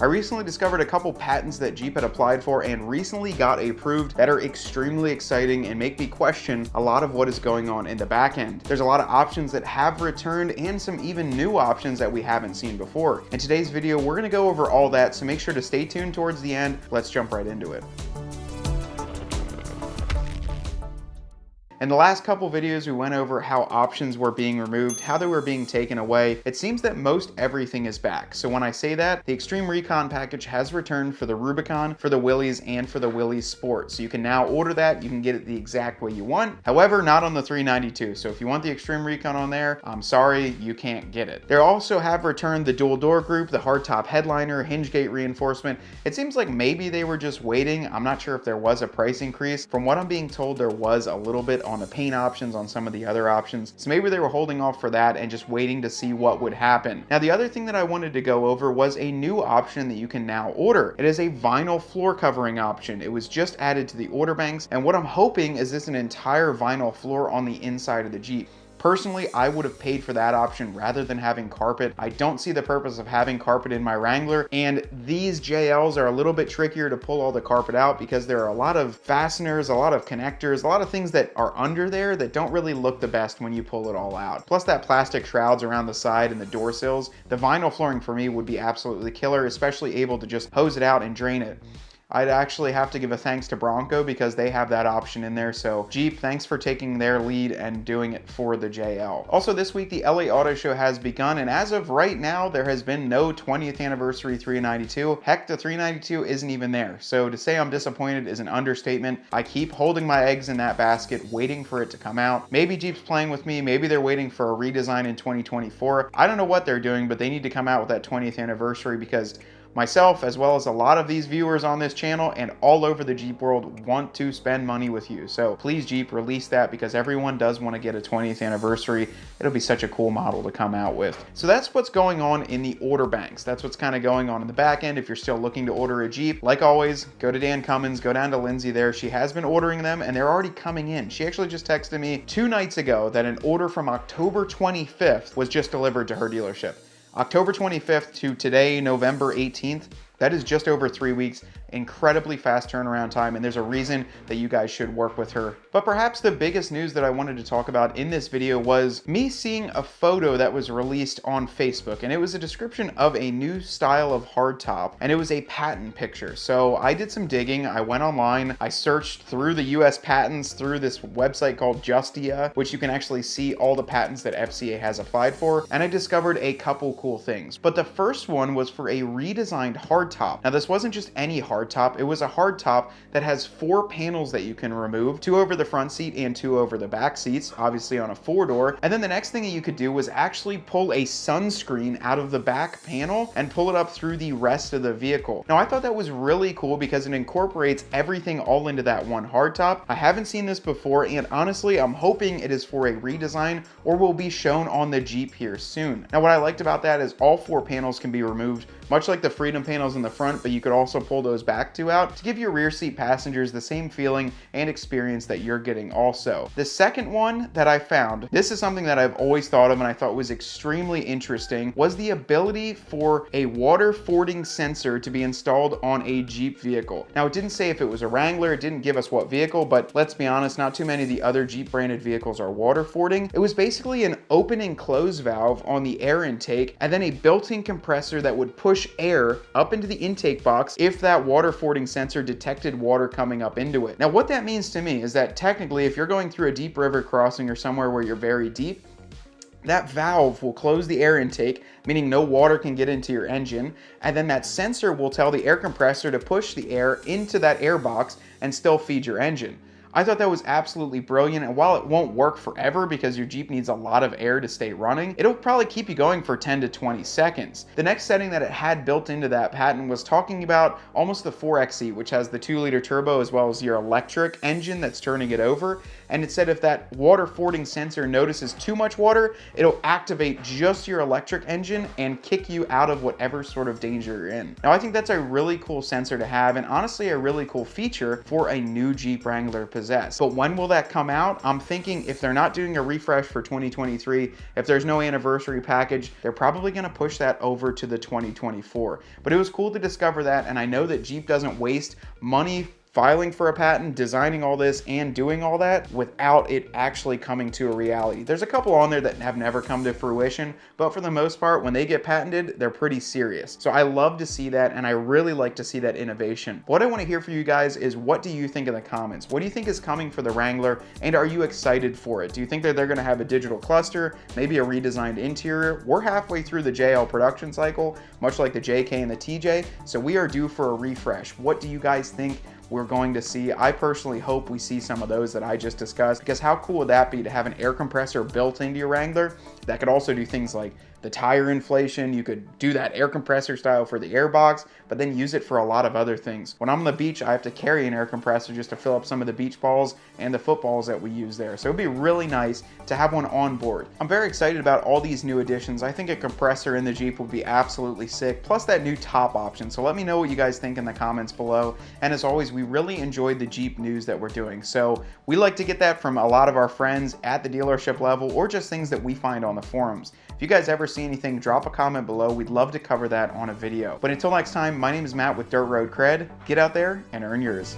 I recently discovered a couple patents that Jeep had applied for and recently got approved that are extremely exciting and make me question a lot of what is going on in the back end. There's a lot of options that have returned and some even new options that we haven't seen before. In today's video, we're going to go over all that, so make sure to stay tuned towards the end. Let's jump right into it. In the last couple videos, we went over how options were being removed, how they were being taken away. It seems that most everything is back. So when I say that, the Extreme Recon package has returned for the Rubicon, for the Willys, and for the Willys Sport. So you can now order that. You can get it the exact way you want. However, not on the 392. So if you want the Extreme Recon on there, I'm sorry, you can't get it. They also have returned the dual door group, the hardtop headliner, hinge gate reinforcement. It seems like maybe they were just waiting. I'm not sure if there was a price increase. From what I'm being told, there was a little bit on the paint options on some of the other options. So maybe they were holding off for that and just waiting to see what would happen. Now, the other thing that I wanted to go over was a new option that you can now order. It is a vinyl floor covering option. It was just added to the order banks. And what I'm hoping is this an entire vinyl floor on the inside of the Jeep. Personally, I would have paid for that option rather than having carpet. I don't see the purpose of having carpet in my Wrangler, and these JLs are a little bit trickier to pull all the carpet out because there are a lot of fasteners, a lot of connectors, a lot of things that are under there that don't really look the best when you pull it all out. Plus that plastic shrouds around the side and the door sills. The vinyl flooring for me would be absolutely killer, especially able to just hose it out and drain it. I'd actually have to give a thanks to Bronco because they have that option in there. So Jeep, thanks for taking their lead and doing it for the JL. Also this week, the LA Auto Show has begun, and as of right now, there has been no 20th anniversary 392. Heck, the 392 isn't even there. So to say I'm disappointed is an understatement. I keep holding my eggs in that basket, waiting for it to come out. Maybe Jeep's playing with me. Maybe they're waiting for a redesign in 2024. I don't know what they're doing, but they need to come out with that 20th anniversary because myself, as well as a lot of these viewers on this channel and all over the Jeep world, want to spend money with you. So please, Jeep, release that because everyone does want to get a 20th anniversary. It'll be such a cool model to come out with. So that's what's going on in the order banks. That's what's kind of going on in the back end. If you're still looking to order a Jeep, like always, go to Dan Cummins, go down to Lindsay there. She has been ordering them and they're already coming in. She actually just texted me 2 nights ago that an order from October 25th was just delivered to her dealership. October 25th to today, November 18th, that is just over 3 weeks. Incredibly fast turnaround time, and there's a reason that you guys should work with her. But perhaps the biggest news that I wanted to talk about in this video was me seeing a photo that was released on Facebook, and it was a description of a new style of hardtop, and it was a patent picture. So I did some digging. I went online. I searched through the US patents through this website called Justia, which you can actually see all the patents that FCA has applied for, and I discovered a couple cool things. But the first one was for a redesigned hardtop. Now, this wasn't just any hardtop. It was a hardtop that has 4 panels that you can remove, 2 over the front seat and 2 over the back seats, obviously on a 4-door. And then the next thing that you could do was actually pull a sunscreen out of the back panel and pull it up through the rest of the vehicle. Now, I thought that was really cool because it incorporates everything all into that one hardtop. I haven't seen this before, and honestly, I'm hoping it is for a redesign or will be shown on the Jeep here soon. Now, what I liked about that is all 4 panels can be removed, much like the Freedom panels in the front, but you could also pull those back 2 out to give your rear seat passengers the same feeling and experience that you're getting also. The second one that I found, this is something that I've always thought of and I thought was extremely interesting, was the ability for a water fording sensor to be installed on a Jeep vehicle. Now, it didn't say if it was a Wrangler, it didn't give us what vehicle, but let's be honest, not too many of the other Jeep branded vehicles are water fording. It was basically an open and close valve on the air intake and then a built-in compressor that would push air up into the intake box if that water fording sensor detected water coming up into it. Now, what that means to me is that technically, if you're going through a deep river crossing or somewhere where you're very deep, that valve will close the air intake, meaning no water can get into your engine, and then that sensor will tell the air compressor to push the air into that air box and still feed your engine. I thought that was absolutely brilliant, and while it won't work forever because your Jeep needs a lot of air to stay running, it'll probably keep you going for 10 to 20 seconds. The next setting that it had built into that patent was talking about almost the 4xe, which has the 2-liter turbo as well as your electric engine that's turning it over, and it said if that water fording sensor notices too much water, it'll activate just your electric engine and kick you out of whatever sort of danger you're in. Now, I think that's a really cool sensor to have, and honestly a really cool feature for a new Jeep Wrangler to possess. But when will that come out? I'm thinking if they're not doing a refresh for 2023, if there's no anniversary package, they're probably going to push that over to the 2024. But it was cool to discover that, and I know that Jeep doesn't waste money filing for a patent, designing all this, and doing all that without it actually coming to a reality. There's a couple on there that have never come to fruition, but for the most part, when they get patented, they're pretty serious. So I love to see that, and I really like to see that innovation. What I want to hear from you guys is, what do you think in the comments? What do you think is coming for the Wrangler, and are you excited for it? Do you think that they're going to have a digital cluster, maybe a redesigned interior? We're halfway through the JL production cycle, much like the JK and the TJ, so we are due for a refresh. What do you guys think we're going to see? I personally hope we see some of those that I just discussed, because how cool would that be to have an air compressor built into your Wrangler that could also do things like the tire inflation? You could do that air compressor style for the air box, but then use it for a lot of other things. When I'm on the beach, I have to carry an air compressor just to fill up some of the beach balls and the footballs that we use there. So it'd be really nice to have one on board. I'm very excited about all these new additions. I think a compressor in the Jeep would be absolutely sick, plus that new top option. So let me know what you guys think in the comments below. And as always, we really enjoyed the Jeep news that we're doing. So we like to get that from a lot of our friends at the dealership level, or just things that we find on the forums. If you guys ever see anything, drop a comment below. We'd love to cover that on a video. But until next time, my name is Matt with Dirt Road Cred. Get out there and earn yours.